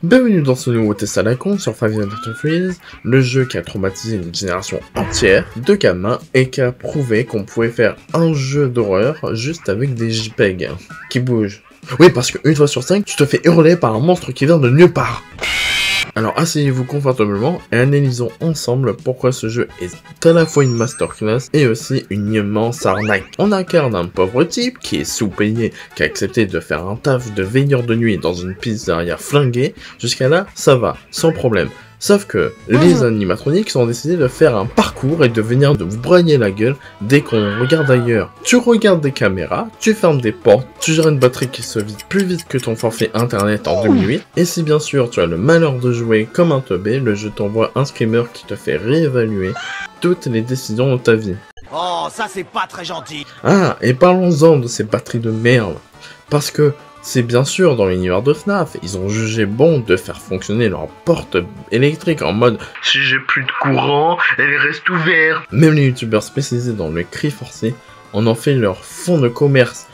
Bienvenue dans ce nouveau test à la con sur Five Nights at Freddy's, le jeu qui a traumatisé une génération entière de gamins et qui a prouvé qu'on pouvait faire un jeu d'horreur juste avec des JPEG qui bougent. Oui, parce qu'une fois sur 5, tu te fais hurler par un monstre qui vient de nulle part. Alors asseyez-vous confortablement et analysons ensemble pourquoi ce jeu est à la fois une masterclass et aussi une immense arnaque. On incarne un pauvre type qui est sous-payé, qui a accepté de faire un taf de veilleur de nuit dans une pizzeria flinguée. Jusqu'à là, ça va, sans problème. Sauf que les animatroniques ont décidé de faire un parcours et de venir de vous brailler la gueule dès qu'on regarde ailleurs. Tu regardes des caméras, tu fermes des portes, tu gères une batterie qui se vide plus vite que ton forfait internet en 2008. Et si bien sûr tu as le malheur de jouer comme un teubé, le jeu t'envoie un screamer qui te fait réévaluer toutes les décisions de ta vie. Oh, ça c'est pas très gentil. Ah, et parlons-en de ces batteries de merde. Parce que c'est bien sûr dans l'univers de FNAF, ils ont jugé bon de faire fonctionner leur porte électrique en mode « Si j'ai plus de courant, elle reste ouverte ». Même les youtubeurs spécialisés dans le cri forcé en ont fait leur fond de commerce.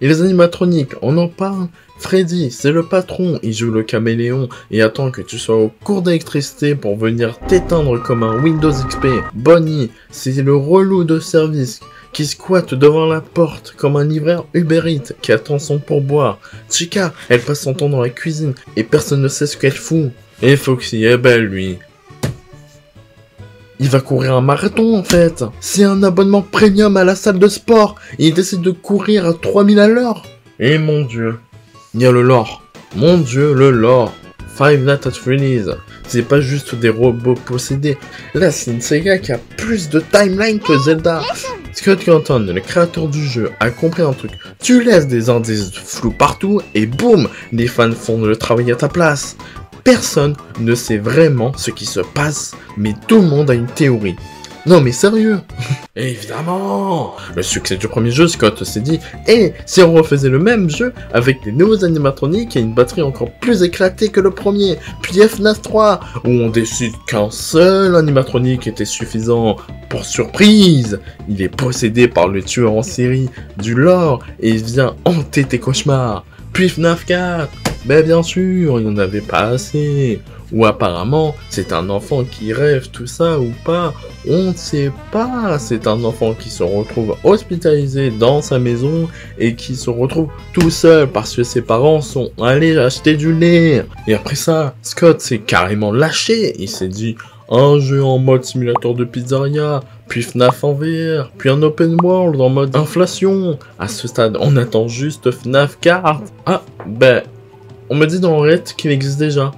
Et les animatroniques, on en parle. Freddy, c'est le patron, il joue le caméléon et attend que tu sois au cours d'électricité pour venir t'éteindre comme un Windows XP. Bonnie, c'est le relou de service qui squatte devant la porte comme un livreur Uber Eats qui attend son pourboire. Chica, elle passe son temps dans la cuisine et personne ne sait ce qu'elle fout. Et Foxy, eh ben lui, il va courir un marathon en fait. C'est un abonnement premium à la salle de sport et il décide de courir à 3000 à l'heure. Et mon dieu, il y a le lore. Mon dieu, le lore. Five Nights at Freddy's. C'est pas juste des robots possédés. Là, c'est une saga qui a plus de timeline que Zelda. Scott Cawthon, le créateur du jeu, a compris un truc. Tu laisses des indices flous partout et boum, les fans font le travail à ta place. Personne ne sait vraiment ce qui se passe, mais tout le monde a une théorie. Non mais sérieux. Évidemment. Le succès du premier jeu, Scott s'est dit « Eh, si on refaisait le même jeu avec des nouveaux animatroniques et une batterie encore plus éclatée que le premier, puis FNAF 3, où on décide qu'un seul animatronique était suffisant pour surprise. Il est possédé par le tueur en série du lore et vient hanter tes cauchemars. Puis FNAF 4, ben bien sûr, il n'y en avait pas assez. Ou apparemment, c'est un enfant qui rêve tout ça ou pas, on ne sait pas. C'est un enfant qui se retrouve hospitalisé dans sa maison et qui se retrouve tout seul parce que ses parents sont allés acheter du lait. Et après ça, Scott s'est carrément lâché. Il s'est dit, un jeu en mode simulateur de pizzeria, puis FNAF en VR, puis un open world en mode inflation. À ce stade, on attend juste FNAF 4. Ah, ben, on me dit dans Reddit qu'il existe déjà.